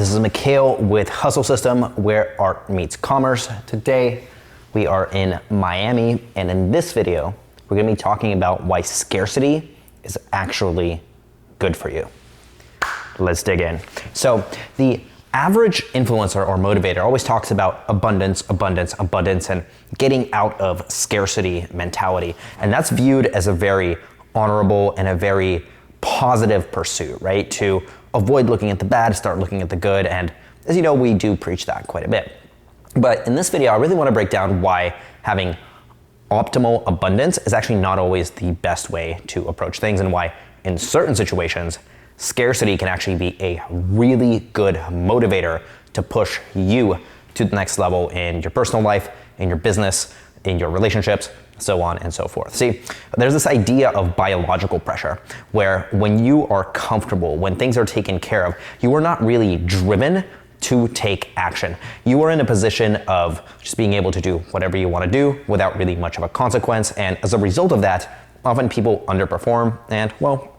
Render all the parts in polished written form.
this is Mikhail with Hustle System, where art meets commerce. Today, we are in Miami, and in this video, we're gonna be talking about why scarcity is actually good for you. Let's dig in. So, the average influencer or motivator always talks about abundance, abundance, abundance, and getting out of scarcity mentality. And that's viewed as a very honorable and a very positive pursuit, right? To avoid looking at the bad, start looking at the good. And as you know, we do preach that quite a bit. But in this video, I really want to break down why having optimal abundance is actually not always the best way to approach things, and why in certain situations, scarcity can actually be a really good motivator to push you to the next level in your personal life, in your business, in your relationships, so on and so forth. See, there's this idea of biological pressure where when you are comfortable, when things are taken care of, you are not really driven to take action. You are in a position of just being able to do whatever you want to do without really much of a consequence. And as a result of that, often people underperform and, well,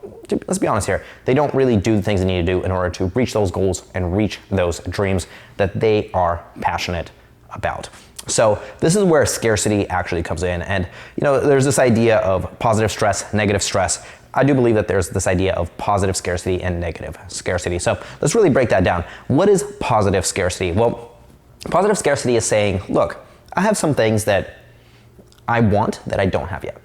let's be honest here, they don't really do the things they need to do in order to reach those goals and reach those dreams that they are passionate about. So this is where scarcity actually comes in. And there's this idea of positive stress, negative stress. I do believe that there's this idea of positive scarcity and negative scarcity. So let's really break that down. What is positive scarcity? Well, positive scarcity is saying, look, I have some things that I want that I don't have yet,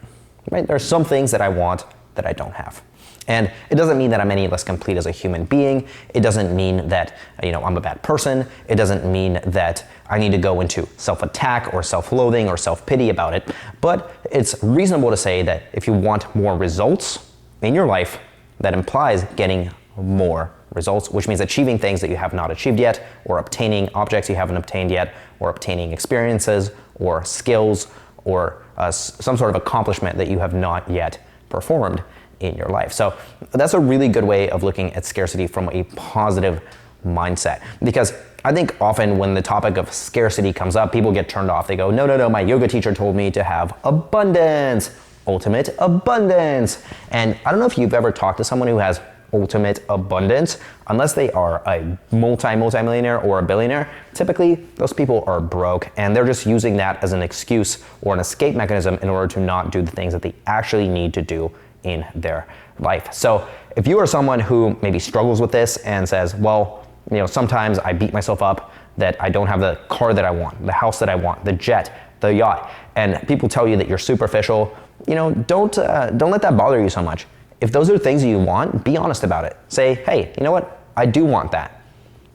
right? There are some things that I want that I don't have. And it doesn't mean that I'm any less complete as a human being. It doesn't mean that I'm a bad person. It doesn't mean that I need to go into self-attack or self-loathing or self-pity about it. But it's reasonable to say that if you want more results in your life, that implies getting more results, which means achieving things that you have not achieved yet, or obtaining objects you haven't obtained yet, or obtaining experiences or skills or some sort of accomplishment that you have not yet performed in your life. So that's a really good way of looking at scarcity from a positive mindset, because I think often when the topic of scarcity comes up, people get turned off. They go, no, my yoga teacher told me to have abundance, ultimate abundance. And I don't know if you've ever talked to someone who has ultimate abundance, unless they are a multi-millionaire or a billionaire. Typically, those people are broke, and they're just using that as an excuse or an escape mechanism in order to not do the things that they actually need to do in their life. So if you are someone who maybe struggles with this and says, well, sometimes I beat myself up that I don't have the car that I want, the house that I want, the jet, the yacht, and people tell you that you're superficial, don't let that bother you so much. If those are things that you want, be honest about it. Say, hey, you know what? I do want that.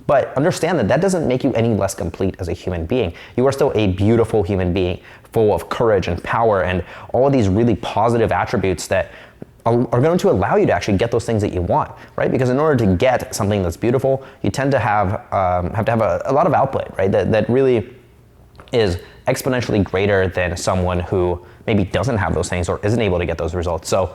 But understand that that doesn't make you any less complete as a human being. You are still a beautiful human being, full of courage and power and all of these really positive attributes that are going to allow you to actually get those things that you want, right? Because in order to get something that's beautiful, you tend to have a lot of output, right? That really is exponentially greater than someone who maybe doesn't have those things or isn't able to get those results. So,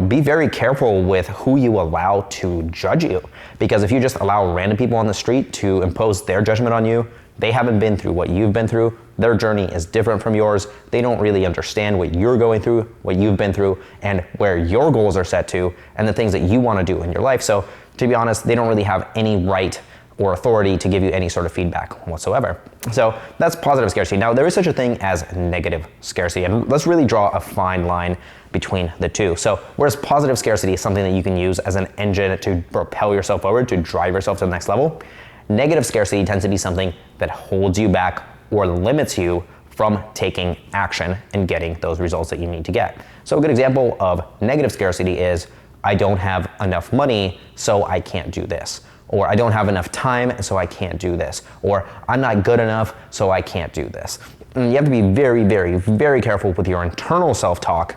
be very careful with who you allow to judge you, because if you just allow random people on the street to impose their judgment on you, they haven't been through what you've been through. Their journey is different from yours. They don't really understand what you're going through, what you've been through, and where your goals are set to, and the things that you want to do in your life. So to be honest, they don't really have any right or authority to give you any sort of feedback whatsoever. So that's positive scarcity. Now, there is such a thing as negative scarcity, and let's really draw a fine line between the two. So whereas positive scarcity is something that you can use as an engine to propel yourself forward, to drive yourself to the next level, negative scarcity tends to be something that holds you back or limits you from taking action and getting those results that you need to get. So a good example of negative scarcity is, I don't have enough money, so I can't do this. Or I don't have enough time, so I can't do this. Or I'm not good enough, so I can't do this. And you have to be very, very, very careful with your internal self-talk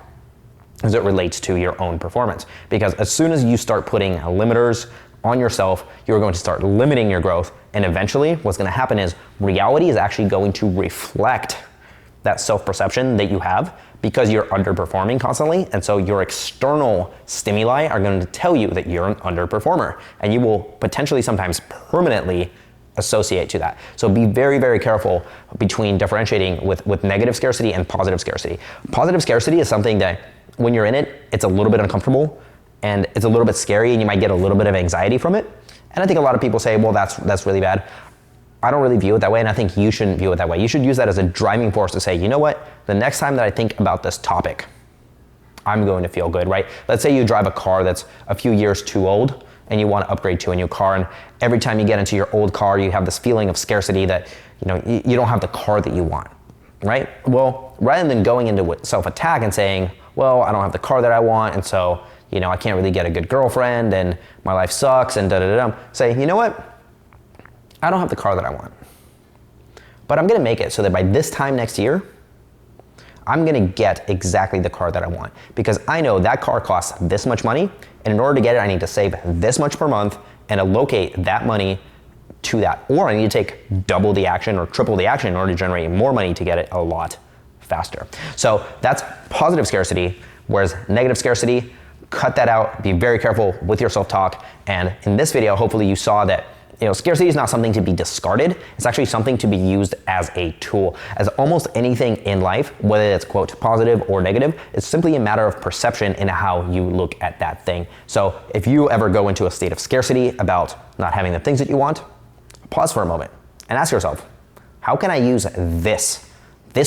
as it relates to your own performance. Because as soon as you start putting limiters on yourself, you're going to start limiting your growth. And eventually what's going to happen is reality is actually going to reflect that self-perception that you have, because you're underperforming constantly. And so your external stimuli are going to tell you that you're an underperformer, and you will potentially sometimes permanently associate to that. So be very, very careful between differentiating with negative scarcity and positive scarcity. Positive scarcity is something that when you're in it, it's a little bit uncomfortable and it's a little bit scary, and you might get a little bit of anxiety from it. And I think a lot of people say, well, that's really bad. I don't really view it that way, and I think you shouldn't view it that way. You should use that as a driving force to say, you know what, the next time that I think about this topic, I'm going to feel good, right? Let's say you drive a car that's a few years too old and you want to upgrade to a new car, and every time you get into your old car, you have this feeling of scarcity that, you know, you don't have the car that you want, right? Well, rather than going into self-attack and saying, well, I don't have the car that I want, and so, you know, I can't really get a good girlfriend, and my life sucks, and da-da-da-da, say, you know what? I don't have the car that I want, but I'm gonna make it so that by this time next year, I'm gonna get exactly the car that I want, because I know that car costs this much money, and in order to get it, I need to save this much per month and allocate that money to that. Or I need to take double the action or triple the action in order to generate more money to get it a lot faster. So that's positive scarcity, whereas negative scarcity, cut that out, be very careful with your self-talk. And in this video, hopefully you saw that, you know, scarcity is not something to be discarded. It's actually something to be used as a tool. As almost anything in life, whether it's quote positive or negative, it's simply a matter of perception in how you look at that thing. So if you ever go into a state of scarcity about not having the things that you want, pause for a moment and ask yourself, how can I use this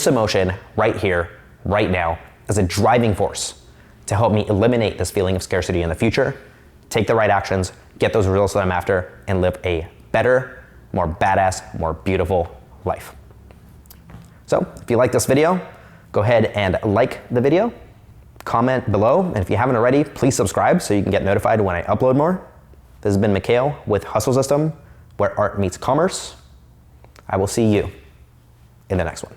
emotion right here, right now, as a driving force to help me eliminate this feeling of scarcity in the future, take the right actions, get those results that I'm after, and live a better, more badass, more beautiful life. So if you like this video, go ahead and like the video, comment below, and if you haven't already, please subscribe so you can get notified when I upload more. This has been Mikhail with Hustle System, where art meets commerce. I will see you in the next one.